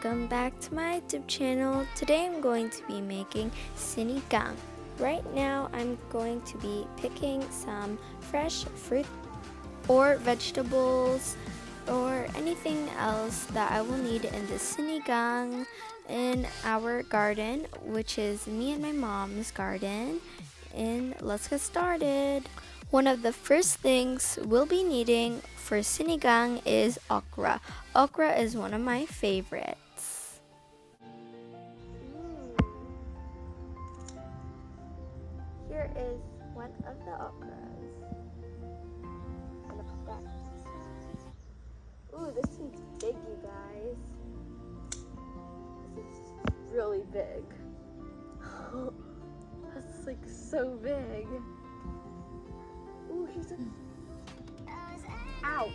welcome back to my YouTube channel. Today I'm going to be making Sinigang. Right now I'm going to be picking some fresh fruit or vegetables or anything else that I will need in the Sinigang in our garden, which is me and my mom's garden. And let's get started. One of the first things we'll be needing for Sinigang is okra. Okra is one of my favorites. Here is one of the okras. Gonna put that aside. Ooh, this one's big, you guys. This is really big. That's like so big. Ooh, here's a... Ow!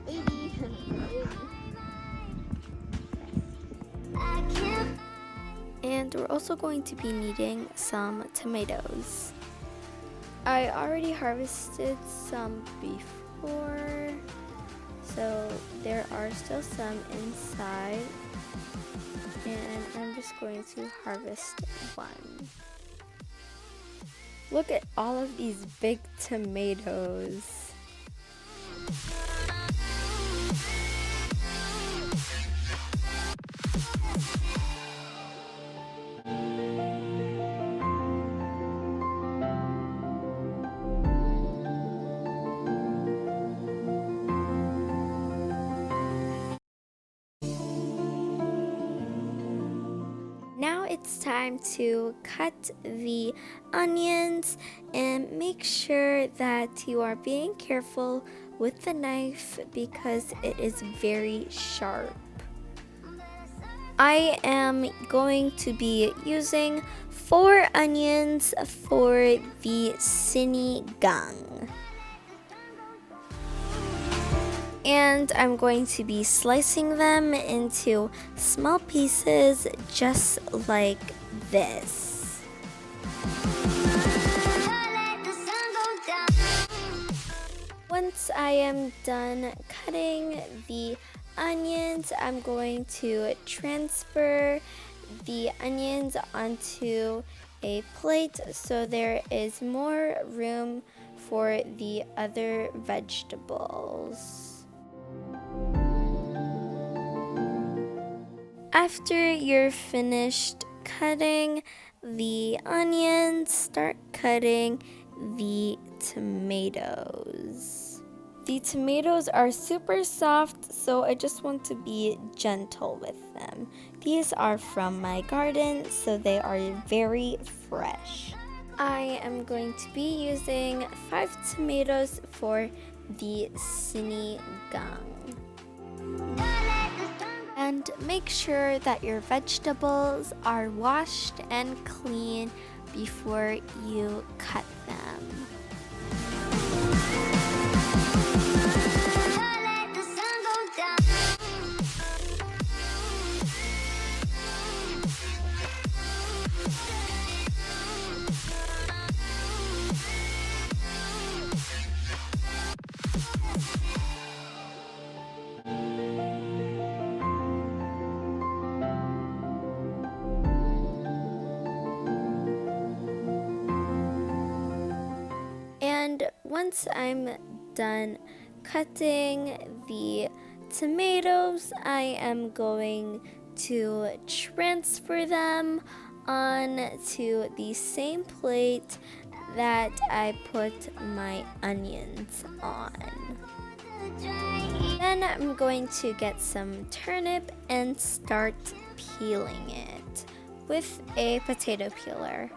Baby! And we're also going to be needing some tomatoes. I already harvested some before, so there are still some inside. And I'm just going to harvest one. Look at all of these big tomatoes. Now it's time to cut the onions and make sure that you are being careful with the knife because it is very sharp. I am going to be using 4 onions for the sinigang. And I'm going to be slicing them into small pieces just like this. Once I am done cutting the onions, I'm going to transfer the onions onto a plate so there is more room for the other vegetables. After you're finished cutting the onions, start cutting the tomatoes. The tomatoes are super soft, so I just want to be gentle with them. These are from my garden, so they are very fresh. I am going to be using 5 tomatoes for the sinigang. And make sure that your vegetables are washed and clean before you cut them. And once I'm done cutting the tomatoes, I am going to transfer them onto the same plate that I put my onions on. Then I'm going to get some turnip and start peeling it with a potato peeler.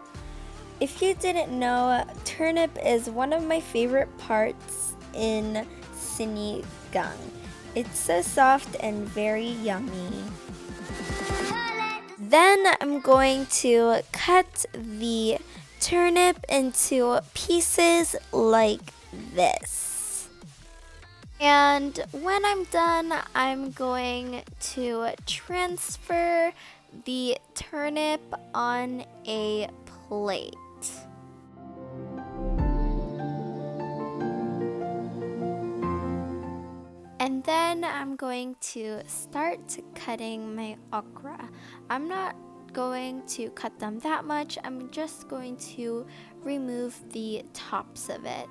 If you didn't know, turnip is one of my favorite parts in sinigang. It's so soft and very yummy. Then I'm going to cut the turnip into pieces like this. And when I'm done, I'm going to transfer the turnip on a plate. And then I'm going to start cutting my okra. I'm not going to cut them that much. I'm just going to remove the tops of it.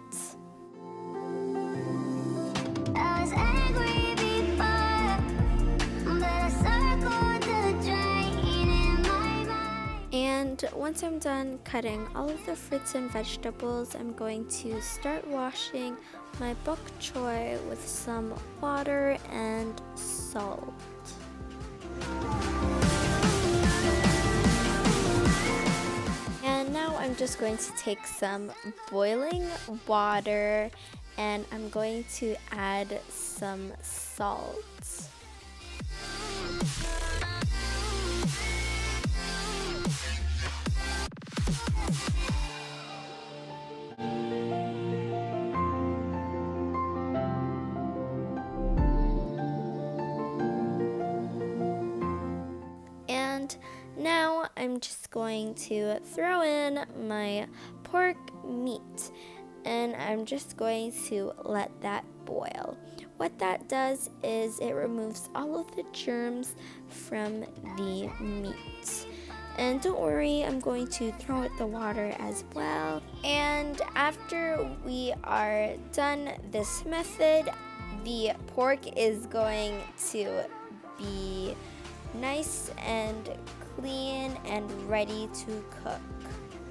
I was angry before, but I circled the drain in my mind. And once I'm done cutting all of the fruits and vegetables, I'm going to start washing my bok choy with some water and salt. And now I'm just going to take some boiling water and I'm going to add some salt. And now I'm just going to throw in my pork meat and I'm just going to let that boil. What that does is it removes all of the germs from the meat. And don't worry, I'm going to throw out the water as well. And after we are done this method, the pork is going to be nice and clean and ready to cook.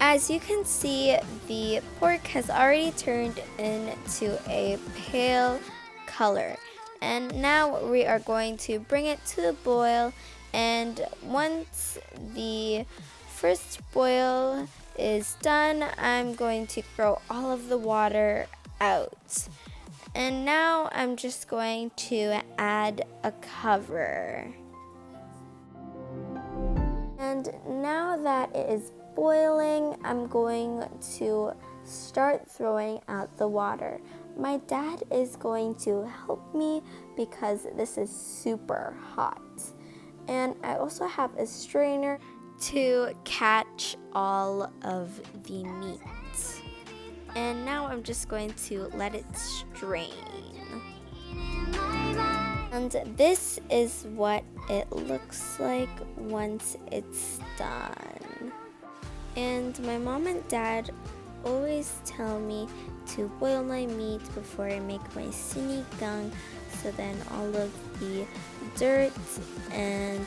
As you can see, the pork has already turned into a pale color. And now we are going to bring it to the boil, and once the first boil is done, I'm going to throw all of the water out. And now I'm just going to add a cover. And now that it is boiling, I'm going to start throwing out the water. My dad is going to help me because this is super hot. And I also have a strainer to catch all of the meat. And now I'm just going to let it strain. And this is what it looks like once it's done. And my mom and dad always tell me to boil my meat before I make my sinigang, so then all of the dirt and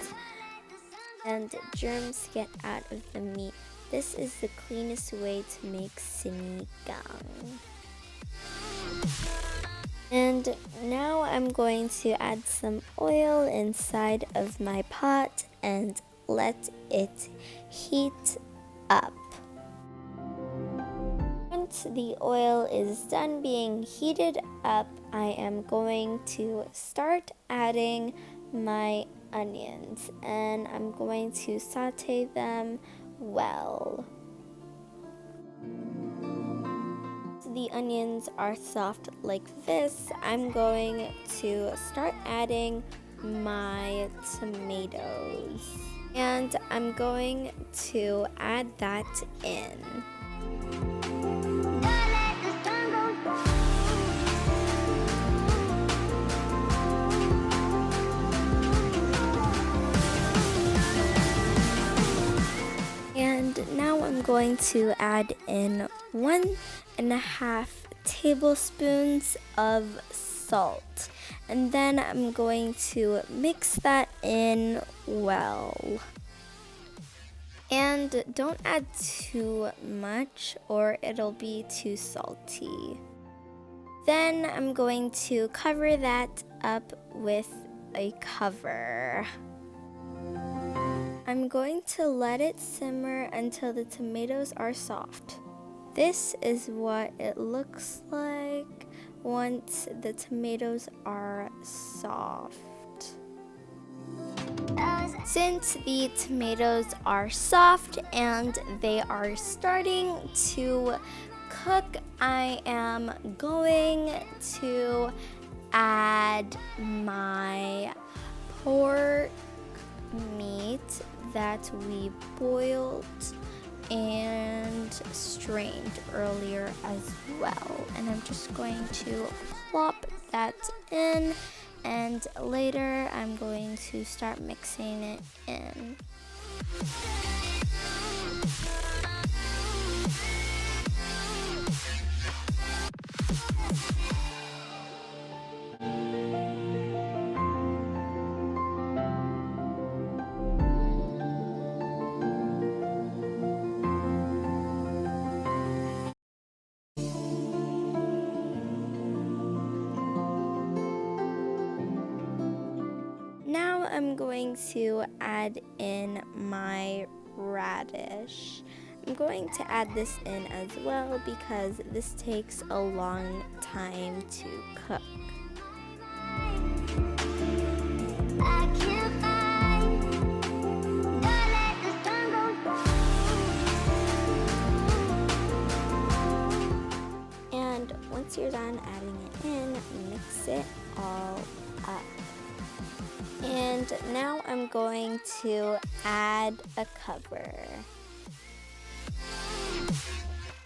germs get out of the meat. This is the cleanest way to make sinigang. And now I'm going to add some oil inside of my pot and let it heat up. Once the oil is done being heated up, I am going to start adding my onions and I'm going to saute them well. The onions are soft like this, I'm going to start adding my tomatoes. And I'm going to add that in. And now I'm going to add in 1.5 tablespoons of salt. And then I'm going to mix that in well. And don't add too much or it'll be too salty. Then I'm going to cover that up with a cover. I'm going to let it simmer until the tomatoes are soft. This is what it looks like once the tomatoes are soft. Since the tomatoes are soft and they are starting to cook, I am going to add my pork meat that we boiled and strained earlier as well. And I'm just going to plop that in and later I'm going to start mixing it in. Now I'm going to add in my radish. I'm going to add this in as well because this takes a long time to cook. And once you're done adding it in, mix it all up. And now I'm going to add a cover.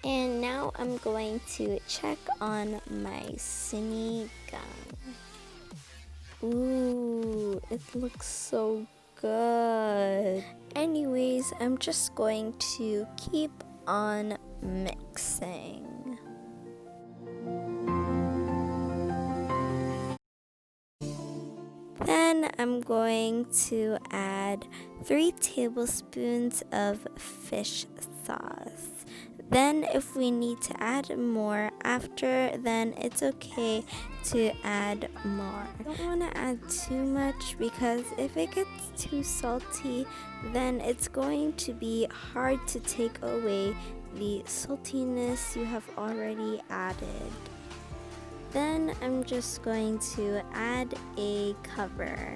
And now I'm going to check on my Sinigang. Ooh, it looks so good. Anyways, I'm just going to keep on mixing. Then I'm going to add 3 tablespoons of fish sauce. Then if we need to add more after, then it's okay to add more. I don't want to add too much because if it gets too salty, then it's going to be hard to take away the saltiness you have already added. Then I'm just going to add a cover.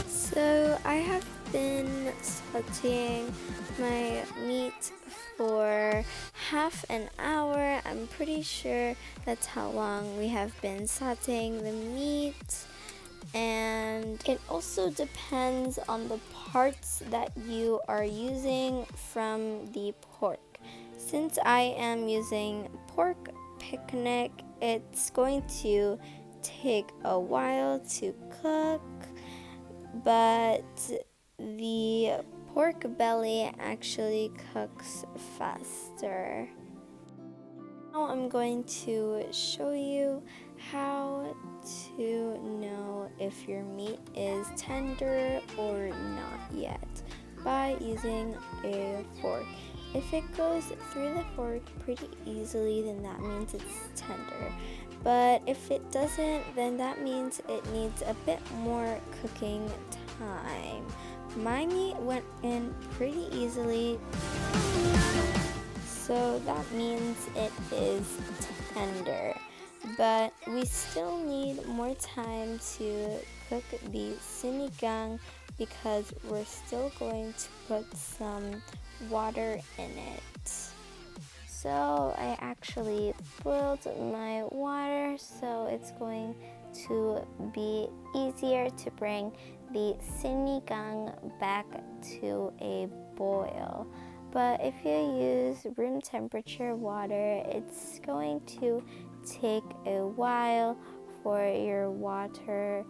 So I have been sauteing my meat for half an hour. I'm pretty sure that's how long we have been sauteing the meat. And it also depends on the parts that you are using from the pork. Since I am using pork picnic, it's going to take a while to cook, but the pork belly actually cooks faster. Now I'm going to show you how to know if your meat is tender or not yet by using a fork. If it goes through the fork pretty easily, then that means it's tender. But if it doesn't, then that means it needs a bit more cooking time. My meat went in pretty easily, so that means it is tender. But we still need more time to cook the sinigang because we're still going to put some water in it. So I actually boiled my water, so it's going to be easier to bring the sinigang back to a boil. But if you use room temperature water, it's going to take a while for your water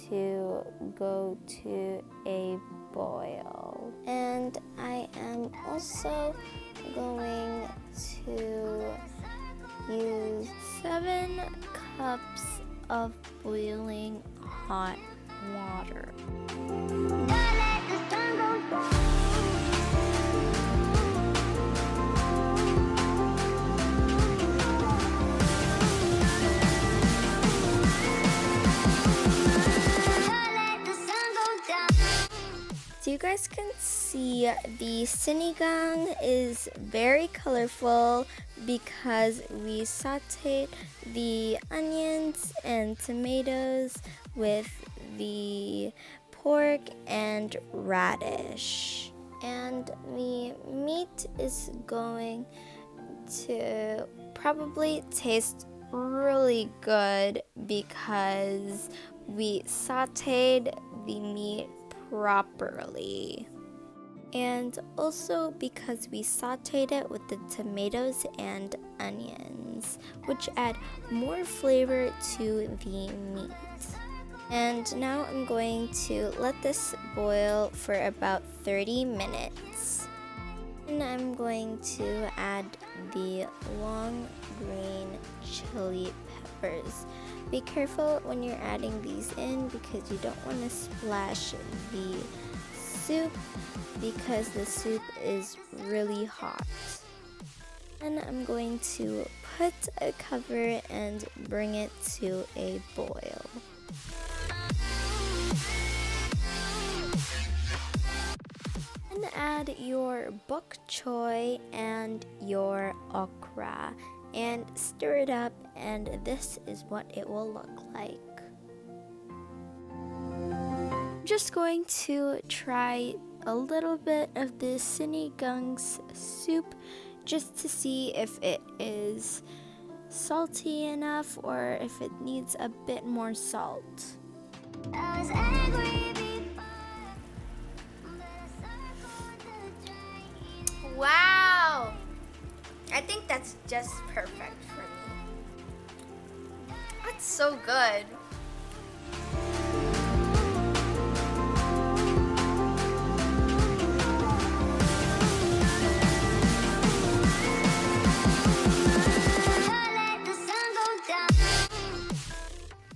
to go to a boil. And I am also going to use 7 cups of boiling hot water. So you guys can see the sinigang is very colorful because we sauteed the onions and tomatoes with the pork and radish. And the meat is going to probably taste really good because we sauteed the meat properly. And also because we sauteed it with the tomatoes and onions, which add more flavor to the meat. And now I'm going to let this boil for about 30 minutes. And I'm going to add the long green chili peppers. Be careful when you're adding these in because you don't want to splash the soup because the soup is really hot. And I'm going to put a cover and bring it to a boil. And add your bok choy and your okra and stir it up, and this is what it will look like. I'm just going to try a little bit of the Sinigang's soup just to see if it is salty enough or if it needs a bit more salt. Wow! I think that's just perfect for me. That's so good.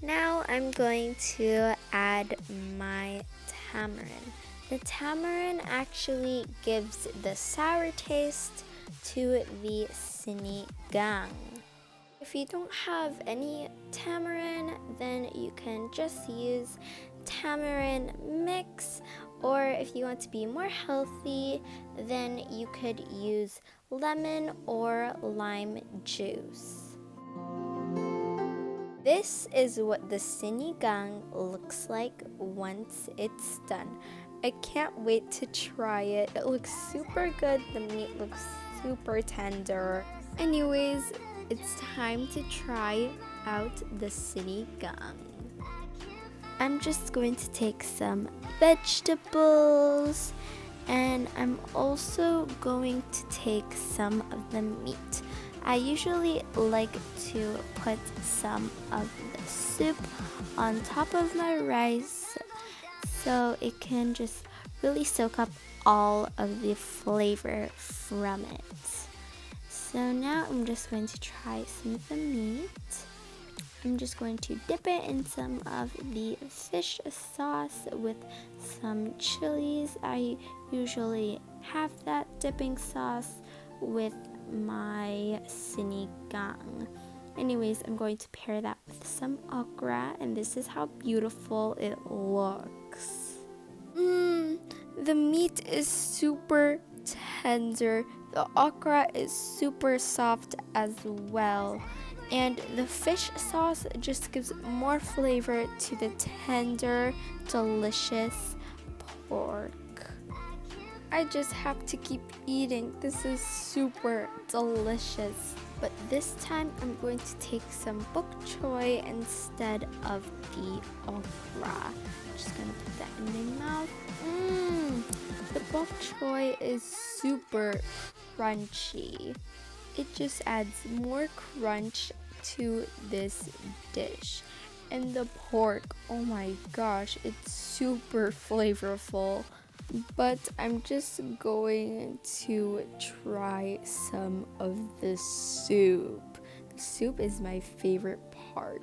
Now I'm going to add my tamarind. The tamarind actually gives the sour taste to the sinigang. If you don't have any tamarind, then you can just use tamarind mix, or if you want to be more healthy, then you could use lemon or lime juice. This is what the sinigang looks like once it's done. I can't wait to try it. It looks super good. The meat looks super tender. Anyways, it's time to try out the sinigang. I'm just going to take some vegetables, and I'm also going to take some of the meat. I usually like to put some of the soup on top of my rice so it can just really soak up all of the flavor from it. So now I'm just going to try some of the meat. I'm just going to dip it in some of the fish sauce with some chilies. I usually have that dipping sauce with my sinigang. Anyways, I'm going to pair that with some okra, and this is how beautiful it looks. The meat is super tender. The okra is super soft as well. And the fish sauce just gives more flavor to the tender, delicious pork. I just have to keep eating. This is super delicious. But this time I'm going to take some bok choy instead of the okra. I'm just gonna put that in my mouth. The bok choy is super crunchy. It just adds more crunch to this dish. And the pork, oh my gosh, it's super flavorful. But I'm just going to try some of the soup. The soup is my favorite part.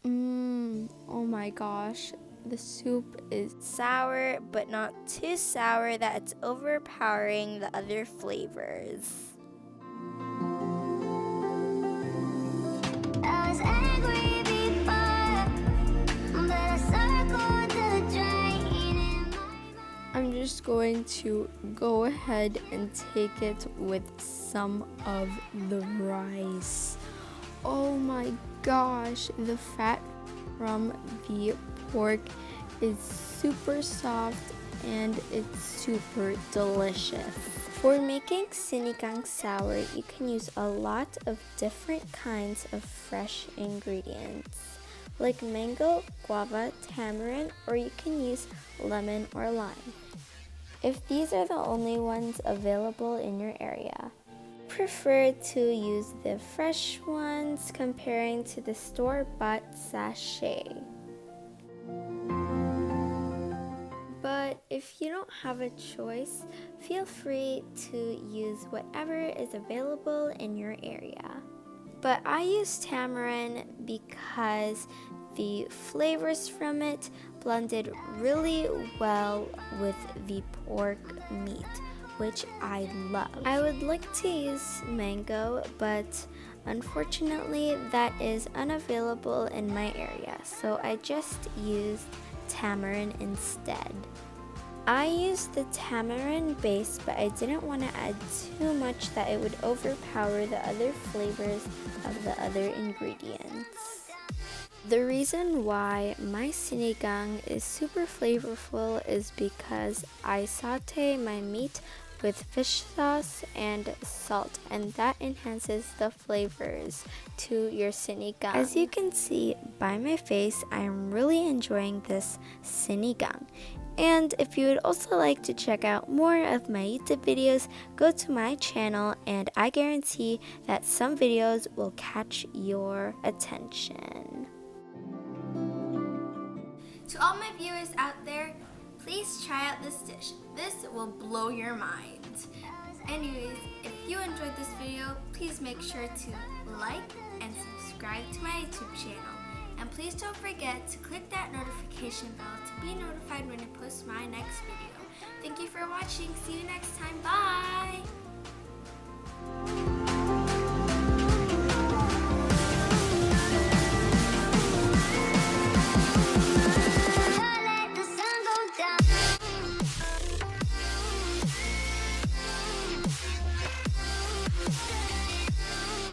Oh my gosh. The soup is sour, but not too sour that it's overpowering the other flavors. I'm just going to go ahead and take it with some of the rice. Oh my gosh, the fat from the pork is super soft and it's super delicious. For making sinigang sour, you can use a lot of different kinds of fresh ingredients, like mango, guava, tamarind, or you can use lemon or lime, if these are the only ones available in your area. prefer to use the fresh ones comparing to the store-bought sachet. But if you don't have a choice, feel free to use whatever is available in your area. But I use tamarind because the flavors from it blended really well with the pork meat, which I love. I would like to use mango, but unfortunately that is unavailable in my area, so I just used tamarind instead. I used the tamarind base, but I didn't want to add too much that it would overpower the other flavors of the other ingredients. The reason why my sinigang is super flavorful is because I saute my meat with fish sauce and salt, and that enhances the flavors to your sinigang. As you can see by my face, I am really enjoying this sinigang. And if you would also like to check out more of my YouTube videos, go to my channel and I guarantee that some videos will catch your attention. To all my viewers out there, please try out this dish. This will blow your mind. Anyways, if you enjoyed this video, please make sure to like and subscribe to my YouTube channel. And please don't forget to click that notification bell to be notified when I post my next video. Thank you for watching. See you next time. Bye!